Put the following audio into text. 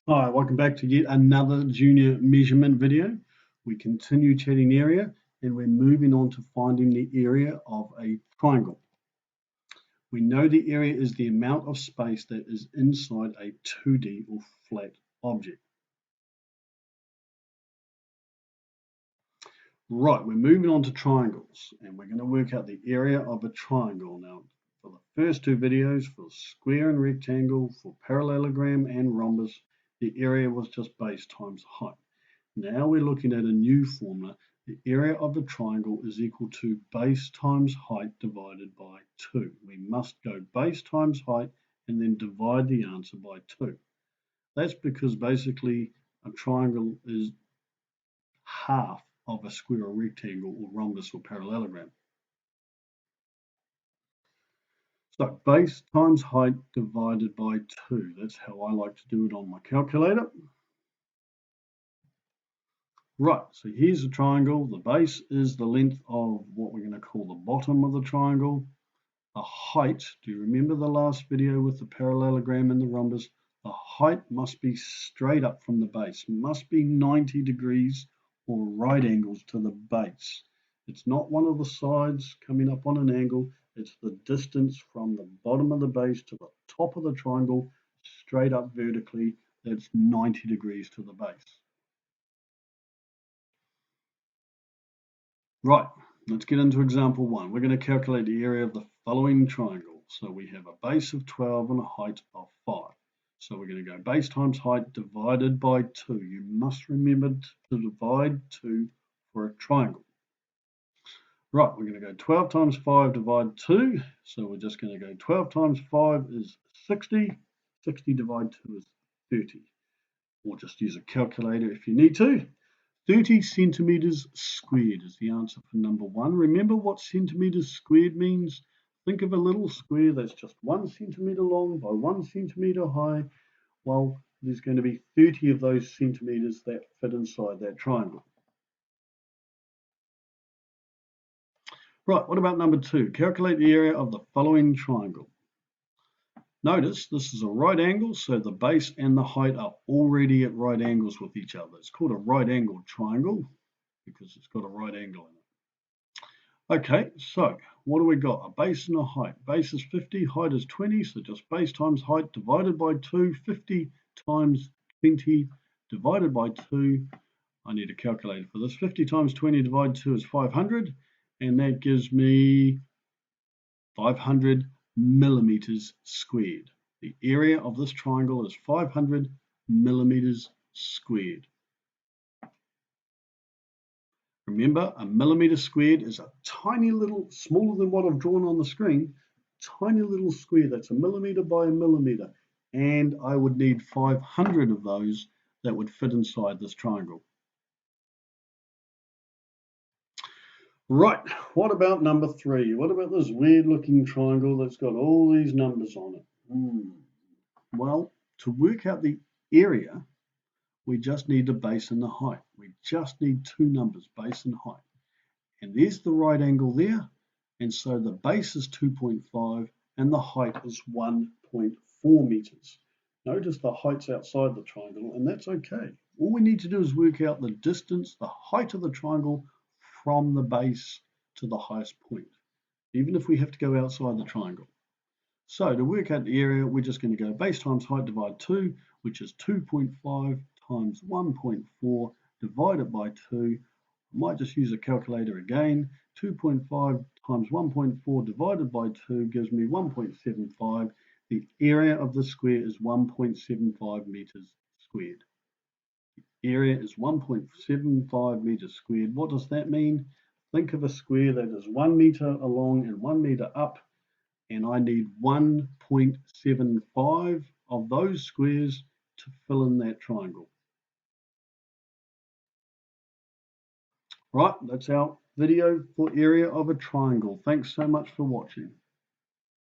Hi, welcome back to yet another junior measurement video. We continue chatting area and we're moving on to finding the area of a triangle. We know the area is the amount of space that is inside a 2D or flat object. Right, we're moving on to triangles and we're going to work out the area of a triangle. Now, for the first two videos, for square and rectangle, for parallelogram and rhombus, the area was just base times height. Now we're looking at a new formula. The area of the triangle is equal to base times height divided by 2. We must go base times height and then divide the answer by 2. That's because basically a triangle is half of a square or rectangle or rhombus or parallelogram. So base times height divided by 2. That's how I like to do it on my calculator. Right, so here's a triangle. The base is the length of what we're going to call the bottom of the triangle. The height, do you remember the last video with the parallelogram and the rhombus? The height must be straight up from the base, must be 90 degrees or right angles to the base. It's not one of the sides coming up on an angle, it's the distance from the bottom of the base to the top of the triangle, straight up vertically, that's 90 degrees to the base. Right, let's get into example 1. We're going to calculate the area of the following triangle. So we have a base of 12 and a height of 5. So we're going to go base times height divided by 2. You must remember to divide 2 for a triangle. Right, we're going to go 12 times 5 divide 2. So we're just going to go 12 times 5 is 60. 60 divided 2 is 30. Or just use a calculator if you need to. 30 centimeters squared is the answer for number 1. Remember what centimeters squared means? Think of a little square that's just 1 centimeter long by 1 centimeter high. Well, there's going to be 30 of those centimeters that fit inside that triangle. Right, what about number 2? Calculate the area of the following triangle. Notice this is a right angle, so the base and the height are already at right angles with each other. It's called a right angled triangle because it's got a right angle in it. Okay, so what do we got? A base and a height. Base is 50, height is 20, so just base times height divided by 2. 50 times 20 divided by 2. I need a calculator for this. 50 times 20 divided 2 is 500, and that gives me 500 millimeters squared. The area of this triangle is 500 millimeters squared. Remember, a millimeter squared is a tiny little, smaller than what I've drawn on the screen, tiny little square that's a millimeter by a millimeter. And I would need 500 of those that would fit inside this triangle. Right, what about number 3? What about this weird looking triangle that's got all these numbers on it? Well, to work out the area, we just need the base and the height. We just need 2 numbers, base and height. And there's the right angle there. And so the base is 2.5 and the height is 1.4 meters. Notice the height's outside the triangle, and that's okay. All we need to do is work out the distance, the height of the triangle from the base to the highest point, even if we have to go outside the triangle. So to work out the area, we're just going to go base times height divide 2, which is 2.5 times 1.4 divided by 2. I might just use a calculator again. 2.5 times 1.4 divided by 2 gives me 1.75. The area of the square is 1.75 meters squared. The area is 1.75 meters squared. What does that mean? Think of a square that is 1 meter along and 1 meter up, and I need 1.75 of those squares to fill in that triangle. Right, that's our video for area of a triangle. Thanks so much for watching.